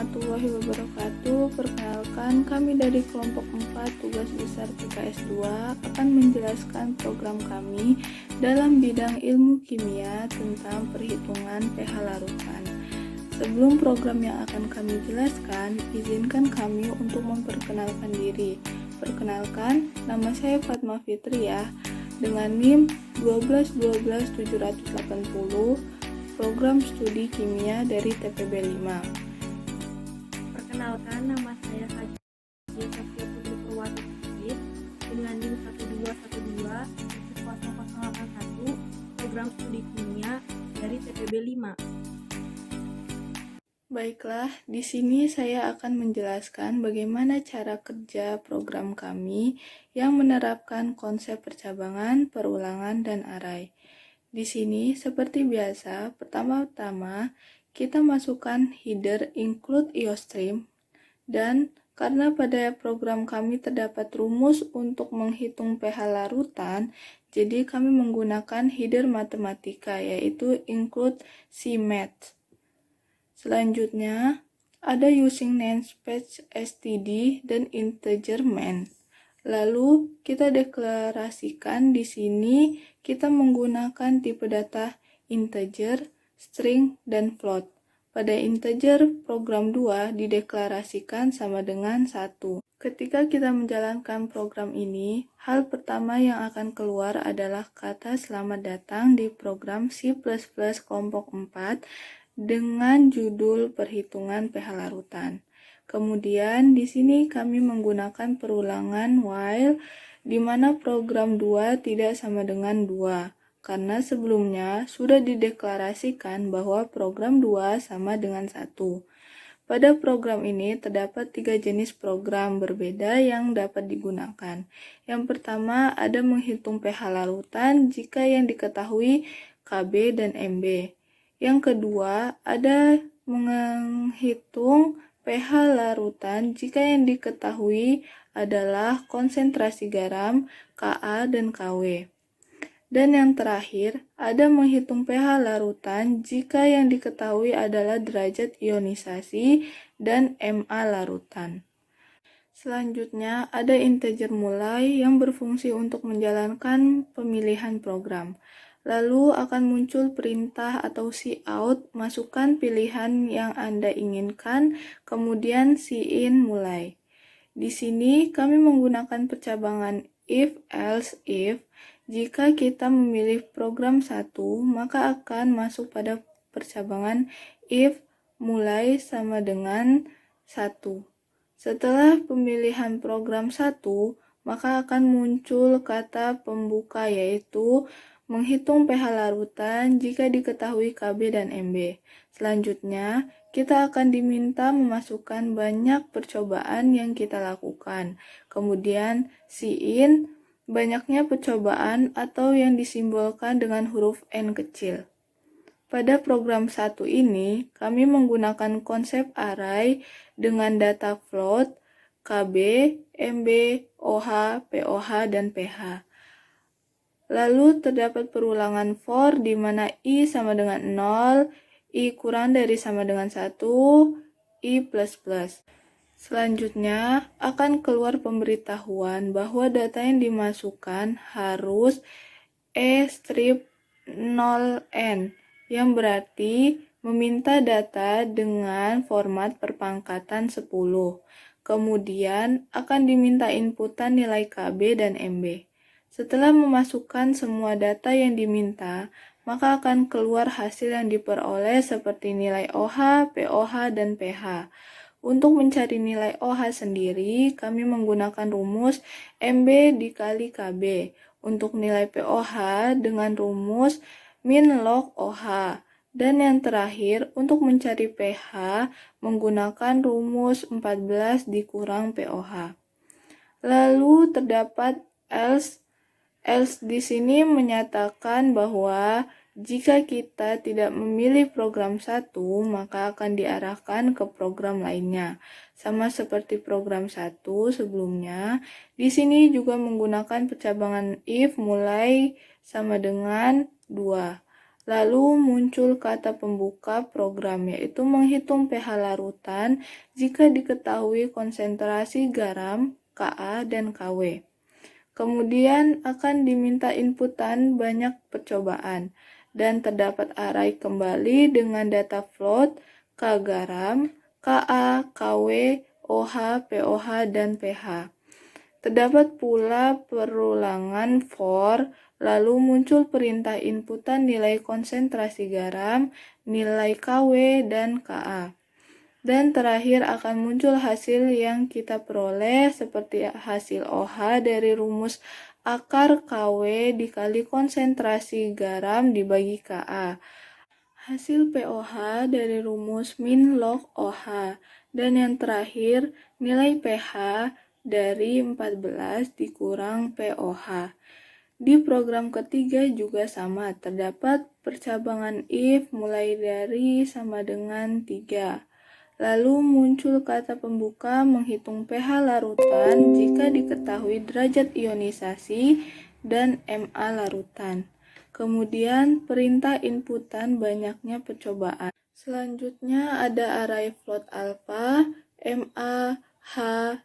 warahmatullahi wabarakatuh. Perkenalkan, kami dari kelompok 4 tugas besar PKS 2 akan menjelaskan program kami dalam bidang ilmu kimia tentang perhitungan pH larutan. Sebelum program yang akan kami jelaskan, izinkan kami untuk memperkenalkan diri. Perkenalkan, nama saya Fatma Fitria dengan NIM 1212780, program studi kimia dari TPB 5. Perkenalkan, nama saya Sajia Sofia Putri Purwati dengan NIM 121120081, program studi kimia dari TPB 5. Baiklah, di sini saya akan menjelaskan bagaimana cara kerja program kami yang menerapkan konsep percabangan, perulangan, dan arai. Di sini, seperti biasa, pertama-tama kita masukkan header include IOStream, dan karena pada program kami terdapat rumus untuk menghitung pH larutan, jadi kami menggunakan header matematika yaitu include CMath. Selanjutnya, ada using namespace std dan integer main. Lalu kita deklarasikan di sini kita menggunakan tipe data integer, string, dan float. Pada integer, program 2 dideklarasikan sama dengan 1. Ketika kita menjalankan program ini, hal pertama yang akan keluar adalah kata selamat datang di program C++ kelompok 4 dengan judul perhitungan pH larutan. Kemudian di sini kami menggunakan perulangan while di mana program 2 tidak sama dengan 2 karena sebelumnya sudah dideklarasikan bahwa program 2 sama dengan 1. Pada program ini terdapat 3 jenis program berbeda yang dapat digunakan. Yang pertama ada menghitung pH larutan jika yang diketahui Kb dan Mb. Yang kedua ada menghitung pH larutan jika yang diketahui adalah konsentrasi garam, Ka dan Kw. Dan yang terakhir, ada menghitung pH larutan jika yang diketahui adalah derajat ionisasi dan Ma larutan. Selanjutnya, ada integer mulai yang berfungsi untuk menjalankan pemilihan program. Lalu akan muncul perintah atau cout, masukkan pilihan yang Anda inginkan, kemudian cin mulai. Di sini kami menggunakan percabangan if, else, if. Jika kita memilih program 1, maka akan masuk pada percabangan if mulai sama dengan 1. Setelah pemilihan program 1, maka akan muncul kata pembuka yaitu menghitung pH larutan jika diketahui Kb dan Mb. Selanjutnya, kita akan diminta memasukkan banyak percobaan yang kita lakukan. Kemudian, cin, banyaknya percobaan atau yang disimbolkan dengan huruf N kecil. Pada program 1 ini, kami menggunakan konsep array dengan data float, Kb, Mb, OH, POH, dan pH. Lalu terdapat perulangan for di mana I sama dengan 0, I kurang dari sama dengan 1, I++. Selanjutnya akan keluar pemberitahuan bahwa data yang dimasukkan harus E-0N yang berarti meminta data dengan format perpangkatan 10. Kemudian akan diminta inputan nilai Kb dan Mb. Setelah memasukkan semua data yang diminta, maka akan keluar hasil yang diperoleh seperti nilai OH, POH, dan pH. Untuk mencari nilai OH sendiri, kami menggunakan rumus Mb dikali Kb. Untuk nilai POH dengan rumus min log OH. Dan yang terakhir, untuk mencari pH menggunakan rumus 14 dikurang POH. Lalu terdapat else. Else di sini menyatakan bahwa jika kita tidak memilih program 1, maka akan diarahkan ke program lainnya. Sama seperti program 1 sebelumnya, di sini juga menggunakan percabangan if mulai sama dengan 2. Lalu muncul kata pembuka program, yaitu menghitung pH larutan jika diketahui konsentrasi garam, Ka, dan Kw. Kemudian akan diminta inputan banyak percobaan, dan terdapat array kembali dengan data float, K garam, Ka, Kw, OH, POH, dan pH. Terdapat pula perulangan for, lalu muncul perintah inputan nilai konsentrasi garam, nilai Kw, dan Ka. Dan terakhir akan muncul hasil yang kita peroleh seperti hasil OH dari rumus akar Kw dikali konsentrasi garam dibagi Ka. Hasil POH dari rumus min log OH. Dan yang terakhir nilai pH dari 14 dikurang POH. Di program ketiga juga sama, terdapat percabangan if mulai dari sama dengan 3. Lalu muncul kata pembuka menghitung pH larutan jika diketahui derajat ionisasi dan Ma larutan. Kemudian perintah inputan banyaknya percobaan. Selanjutnya ada array float alpha, Ma, H,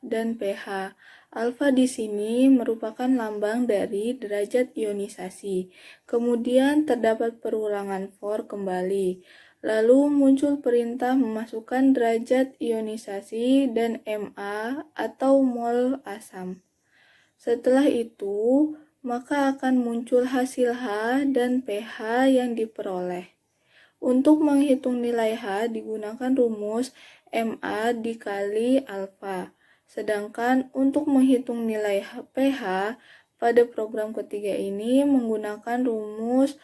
dan pH. Alpha di sini merupakan lambang dari derajat ionisasi. Kemudian terdapat perulangan for kembali. Lalu muncul perintah memasukkan derajat ionisasi dan Ma atau mol asam. Setelah itu, maka akan muncul hasil H dan pH yang diperoleh. Untuk menghitung nilai H digunakan rumus Ma dikali alfa. Sedangkan untuk menghitung nilai pH pada program ketiga ini menggunakan rumus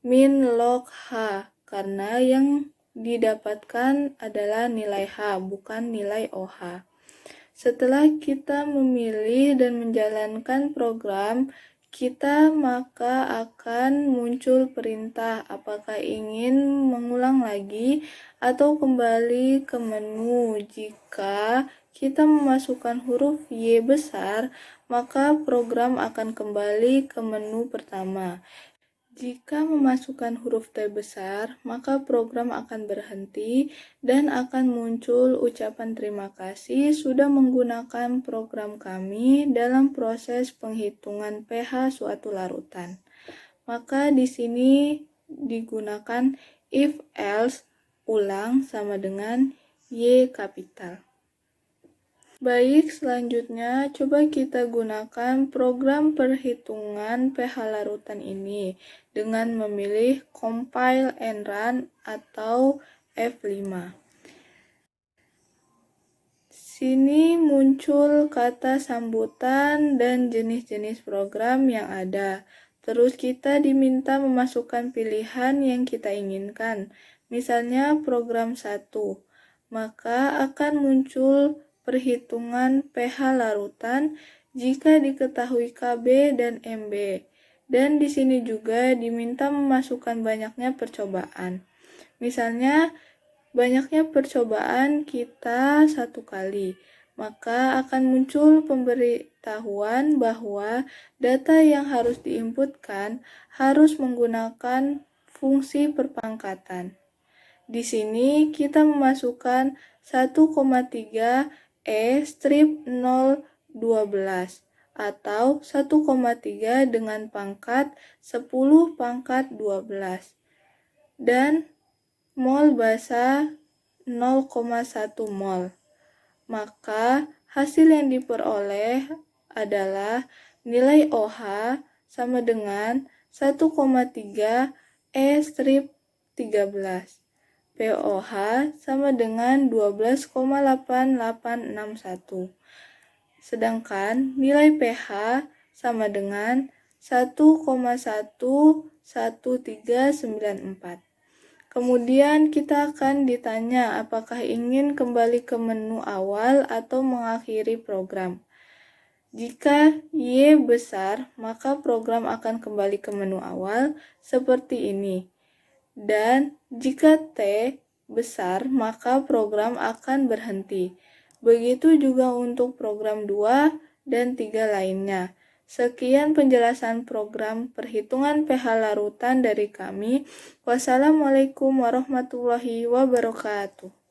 min log H karena yang didapatkan adalah nilai H bukan nilai OH. Setelah kita memilih dan menjalankan program kita, maka akan muncul perintah apakah ingin mengulang lagi atau kembali ke menu. Jika kita memasukkan huruf Y besar, maka program akan kembali ke menu pertama. Jika memasukkan huruf T besar, maka program akan berhenti dan akan muncul ucapan terima kasih sudah menggunakan program kami dalam proses penghitungan pH suatu larutan. Maka di sini digunakan if else ulang sama dengan Y kapital. Baik, selanjutnya coba kita gunakan program perhitungan pH larutan ini dengan memilih compile and run atau F5. Sini muncul kata sambutan dan jenis-jenis program yang ada. Terus kita diminta memasukkan pilihan yang kita inginkan. Misalnya program 1, maka akan muncul perhitungan pH larutan jika diketahui Kb dan Mb. Dan di sini juga diminta memasukkan banyaknya percobaan. Misalnya, banyaknya percobaan kita 1 kali, maka akan muncul pemberitahuan bahwa data yang harus diinputkan harus menggunakan fungsi perpangkatan. Di sini kita memasukkan 1,3 strip 012 atau 1,3 dengan pangkat 10 pangkat 12 dan mol basa 0,1 mol. Maka hasil yang diperoleh adalah nilai OH sama dengan 1,3 strip 13. POH sama dengan 12,8861. Sedangkan nilai pH sama dengan 1,11394. Kemudian kita akan ditanya apakah ingin kembali ke menu awal atau mengakhiri program. Jika Y besar, maka program akan kembali ke menu awal seperti ini. Dan jika T besar, maka program akan berhenti. Begitu juga untuk program 2 dan 3 lainnya. Sekian penjelasan program perhitungan pH larutan dari kami. Wassalamualaikum warahmatullahi wabarakatuh.